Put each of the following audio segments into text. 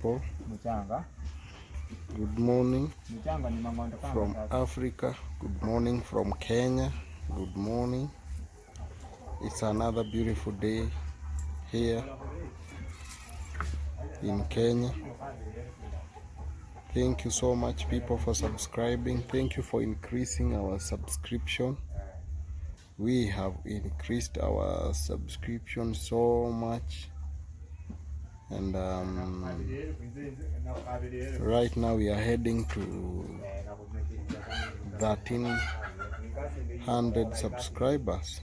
people. Good morning from Africa. Good morning from Kenya. Good morning. It's another beautiful day here in Kenya. Thank you so much, people, for subscribing. Thank you for increasing our subscription. We have increased our subscription so much, and right now we are heading to 1300 subscribers.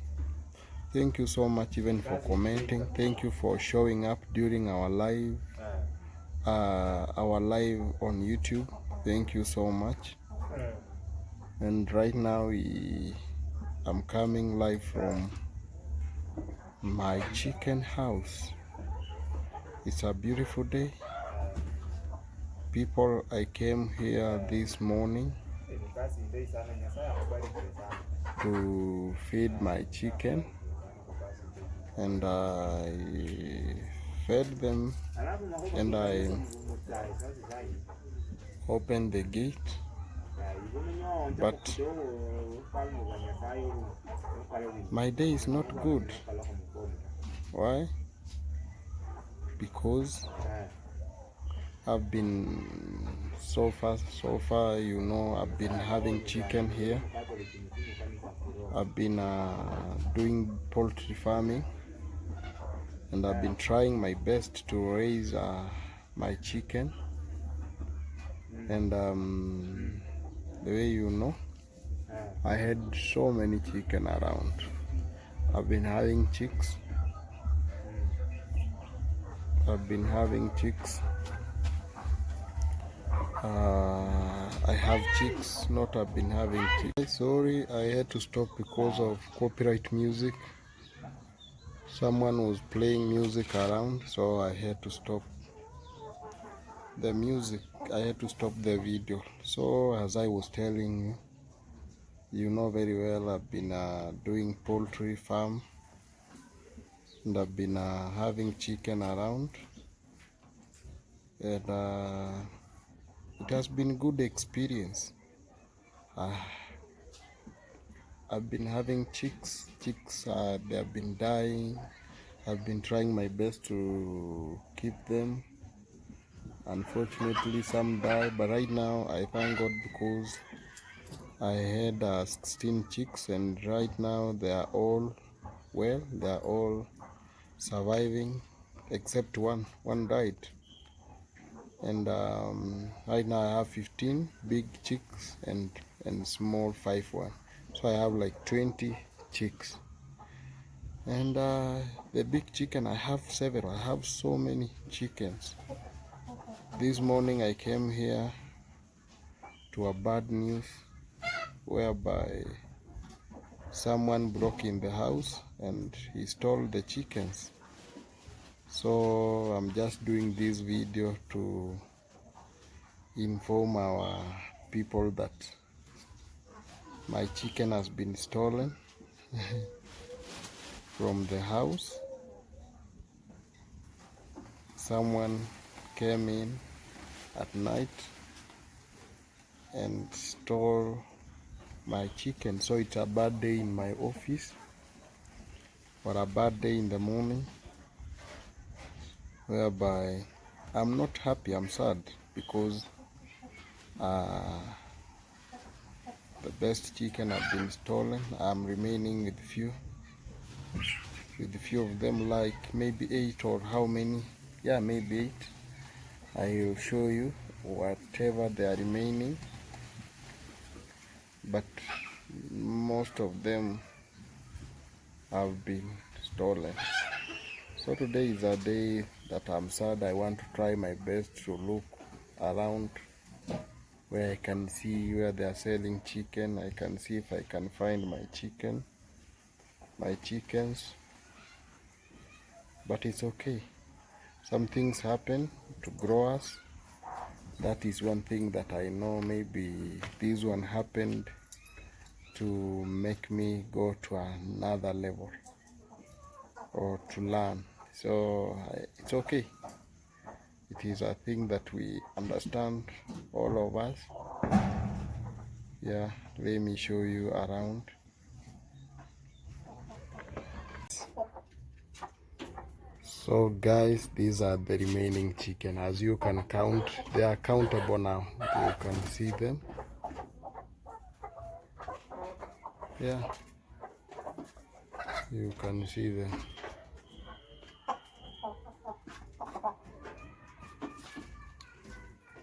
Thank you so much even for commenting. Thank you for showing up during our live on YouTube. Thank you so much. And right now I'm coming live from my chicken house. It's a beautiful day, people. I came here this morning to feed my chicken, and I fed them, and I opened the gate, but my day is not good. Why? Because I've been so far, you know, I've been having chicken here. I've been doing poultry farming, and I've been trying my best to raise my chicken. And the way you know, I had so many chicken around. I've been having chicks. I have chicks, not I've been having chicks. Sorry, I had to stop because of copyright music. Someone was playing music around, so I had to stop the music. I had to stop the video. So as I was telling you, you know very well, I've been doing poultry farm, and I've been having chicken around, and it has been good experience. I've been having chicks. They have been dying. I've been trying my best to keep them. Unfortunately, some die, but right now I thank God because I had 16 chicks, and right now they are all well. They are all surviving, except one. One died. And right now I have 15 big chicks and small 5 so I have like 20 chicks. And the big chicken, I have several. I have so many chickens. This morning I came here to a bad news whereby someone broke in the house and he stole the chickens. So I'm just doing this video to inform our people that my chicken has been stolen from the house. Someone came in at night and stole my chicken. So it's a bad day in my office, or a bad day in the morning, whereby I'm not happy. I'm sad because the best chicken have been stolen. I'm remaining with few of them, like maybe 8 or how many. Yeah, maybe 8. I will show you whatever they are remaining, but most of them have been stolen. So today is a day that I'm sad. I want to try my best to look around where I can see where they are selling chicken. I can see if I can find my chickens. But it's okay. Some things happen to growers. That is one thing that I know. Maybe this one happened to make me go to another level or to learn. So it's okay. It is a thing that we understand, all of us. Yeah, let me show you around. So guys, these are the remaining chicken. As you can count, they are countable now. You can see them. Yeah, you can see them.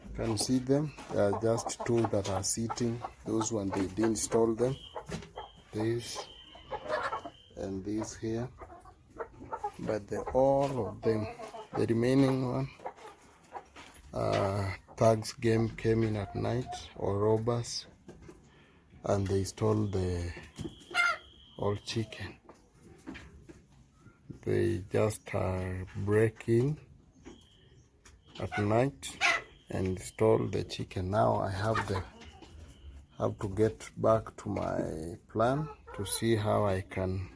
You can see them. They are just two that are sitting. Those one they didn't install them. This and this here. But all of them, the remaining one, thugs game came in at night, or robbers, and they stole the all chicken. They just break in at night and stole the chicken. Now I have to get back to my plan to see how I can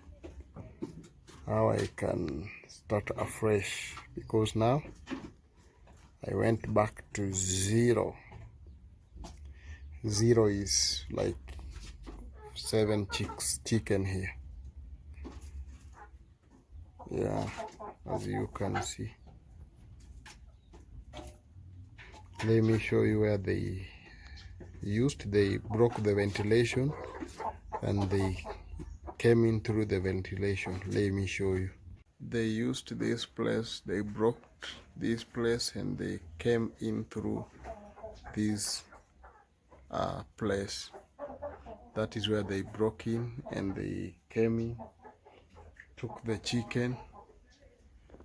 start afresh, because now I went back to zero. Zero is like 7 chicken here. Yeah, as you can see. Let me show you where they broke the ventilation and they came in through the ventilation. Let me show you. They used this place, they broke this place and they came in through this place. That is where they broke in and they came in, took the chicken,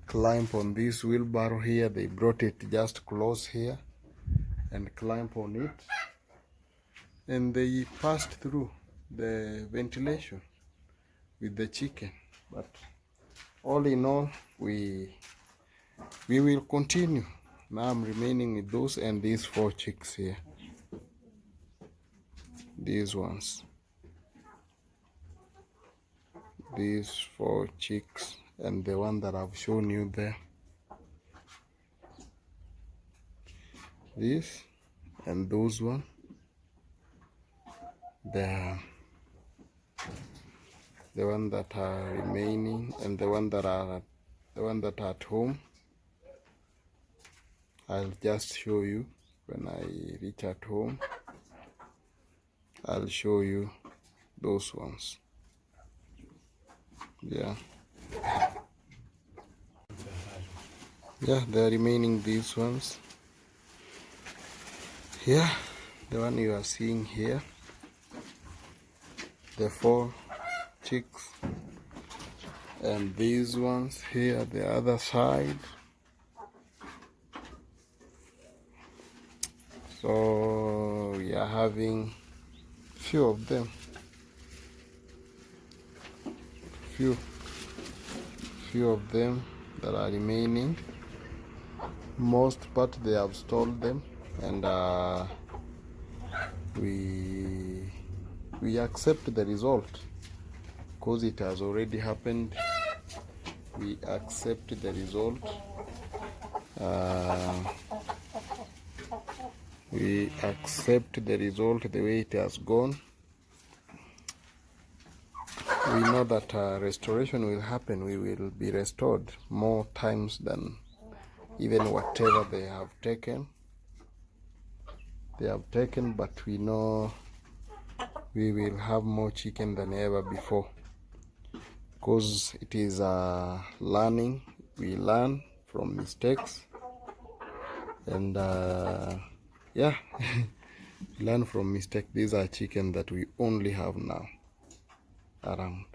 climbed on this wheelbarrow here. They brought it just close here and climbed on it, and they passed through the ventilation with the chicken. But all in all, we will continue. Now I'm remaining with those and these 4 chicks here. These ones. These 4 chicks and the one that I've shown you there. This and those one. The one that are remaining and the one that are at home. I'll just show you when I reach at home. I'll show you those ones. Yeah, they're remaining these ones. Yeah, the one you are seeing here, the 4 chicks, and these ones here, the other side. So we are having few of them, few of them that are remaining. Most part they have stolen them, and we accept the result because it has already happened. We accept the result. We accept the result the way it has gone. We know that restoration will happen. We will be restored more times than even whatever they have taken. But we know we will have more chicken than ever before, because it is learning. We learn from mistakes, and yeah, learn from mistake. These are chicken that we only have now around.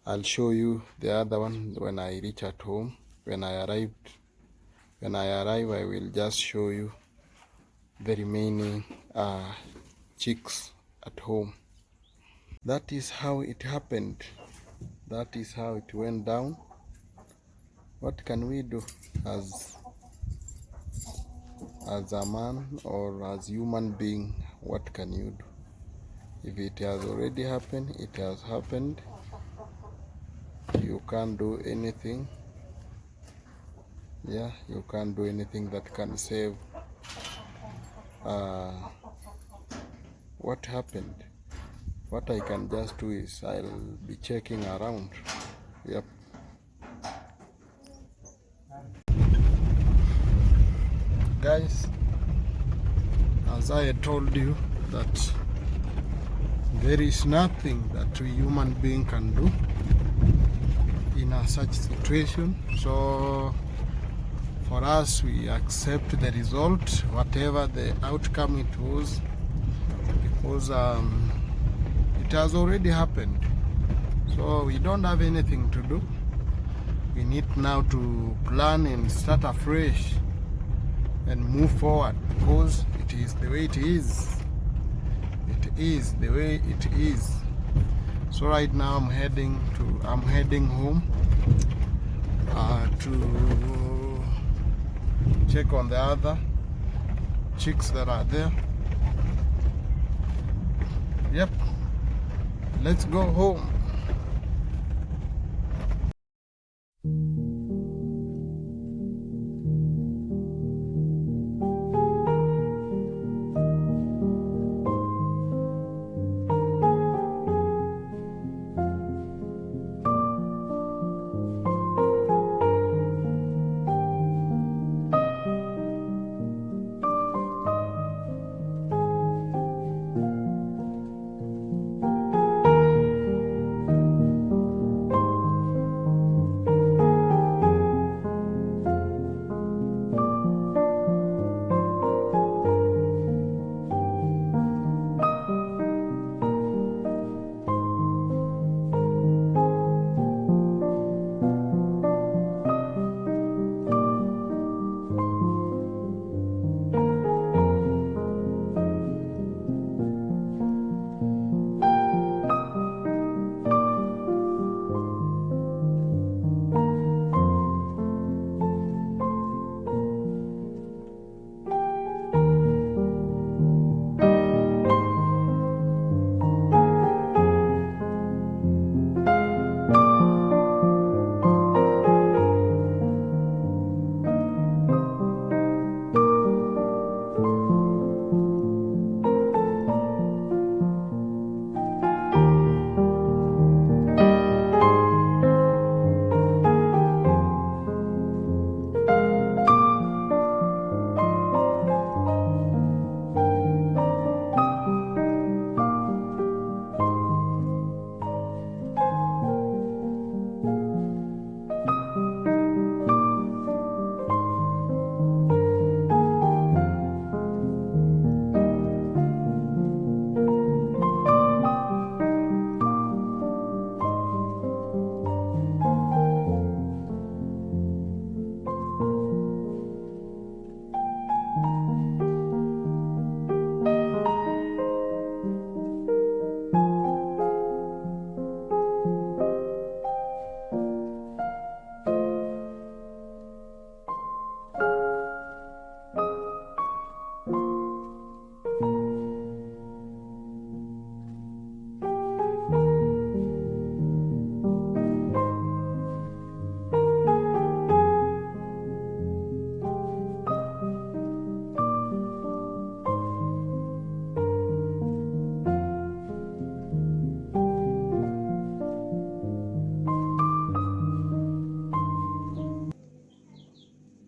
I'll show you the other one when I reach at home. When I arrive, I will just show you the remaining chicks at home. That is how it happened. That is how it went down. What can we do as a man or as human being? What can you do? If it has already happened, it has happened. You can't do anything. Yeah, you can't do anything that can save what happened. What I can just do is I'll be checking around. Yep. Guys, as I told you that there is nothing that a human being can do in such situation. So for us, we accept the result, whatever the outcome it was, because it has already happened. So we don't have anything to do. We need now to plan and start afresh and move forward, because it is the way it is. It is the way it is. So right now I'm heading home to check on the other chicks that are there. Yep, let's go home.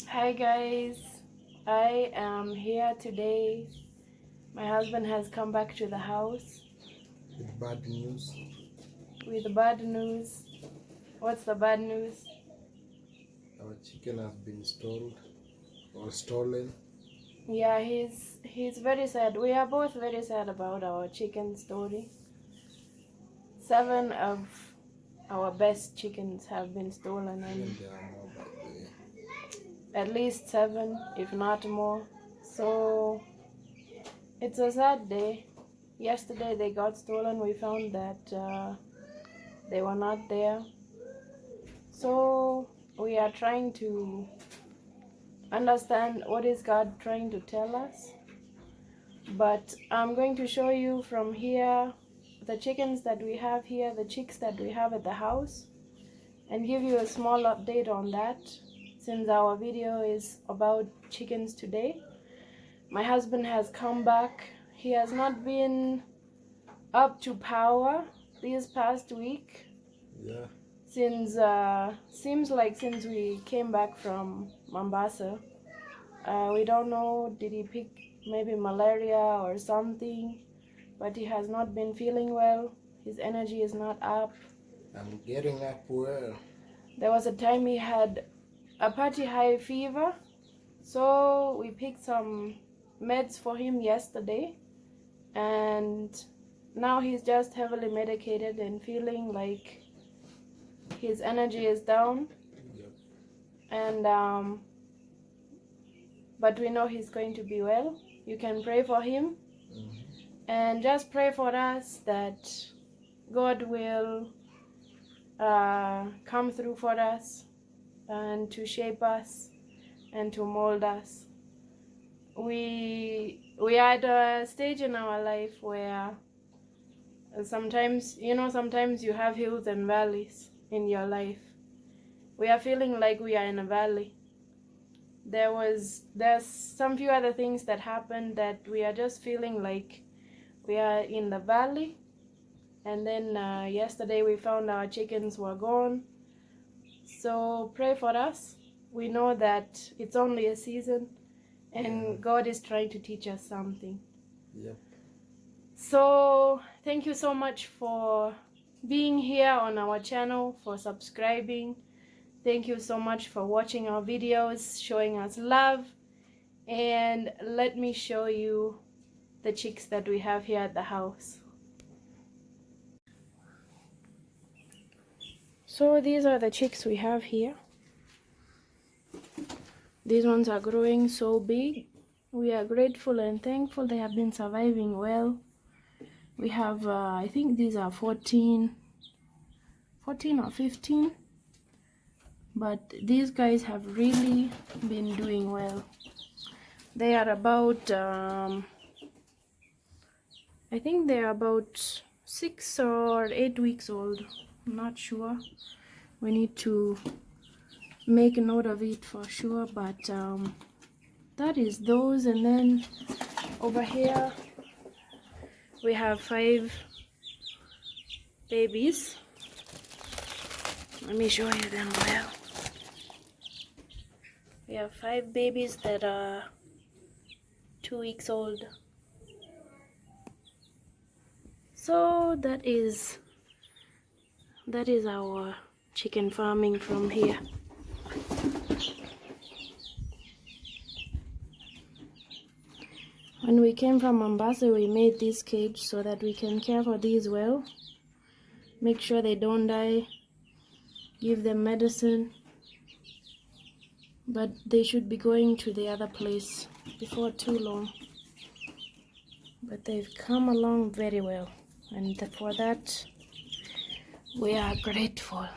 Hi guys, I am here today. My husband has come back to the house With bad news. with bad news. What's the bad news? Our chicken has been stolen. Yeah, he's very sad. We are both very sad about our chicken story. 7 of our best chickens have been stolen, and There are more, by the way. at least 7, if not more. So it's a sad day. Yesterday they got stolen. We found that they were not there. So we are trying to understand what is God trying to tell us. But I'm going to show you from here the chickens that we have here, the chicks that we have at the house, and give you a small update on that. since our video is about chickens today. My husband has come back. He has not been up to power this past week. Yeah. Since seems like since we came back from Mombasa. We don't know, did he pick maybe malaria or something, but he has not been feeling well. His energy is not up. I'm getting up well. There was a time he had a pretty high fever, so we picked some meds for him yesterday, and now he's just heavily medicated and feeling like his energy is down. Yep. And but we know he's going to be well. You can pray for him. And just pray for us that God will come through for us and to shape us and to mold us. We are at a stage in our life where sometimes you have hills and valleys in your life. We are feeling like we are in a valley. There's some few other things that happened that we are just feeling like we are in the valley. And then yesterday we found our chickens were gone. So pray for us. We know that it's only a season and God is trying to teach us something. Yep. So thank you so much for being here on our channel, for subscribing. Thank you so much for watching our videos, showing us love. And let me show you the chicks that we have here at the house. So these are the chicks we have here. These ones are growing so big. We are grateful and thankful they have been surviving well. We have, I think these are 14 or 15. But these guys have really been doing well. They are about, I think they are about 6 or 8 weeks old. I'm not sure. We need to make a note of it for sure, but that is those. And then over here we have 5 babies. Let me show you them well. We have 5 babies that are 2 weeks old. So that is our chicken farming from here. When we came from Mombasa, we made this cage so that we can care for these well, make sure they don't die, give them medicine, but they should be going to the other place before too long. But they've come along very well, and for that we are grateful.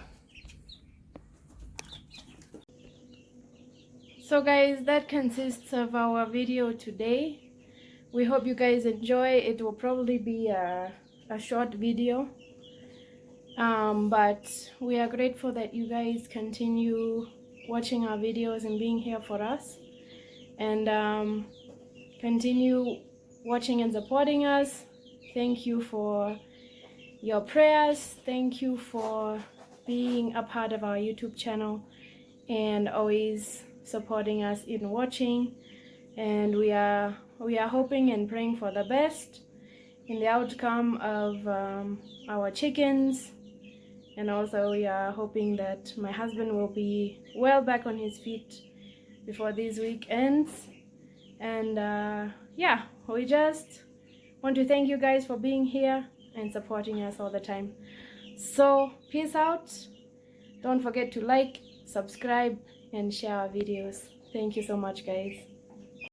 So guys, that consists of our video today. We hope you guys enjoy. It will probably be a short video, but we are grateful that you guys continue watching our videos and being here for us, and continue watching and supporting us. Thank you for your prayers. Thank you for being a part of our YouTube channel and always supporting us in watching. And we are hoping and praying for the best in the outcome of our chickens. And also we are hoping that my husband will be well back on his feet before this week ends. And yeah, we just want to thank you guys for being here and supporting us all the time. So peace out. Don't forget to like, subscribe, and share our videos. Thank you so much, guys.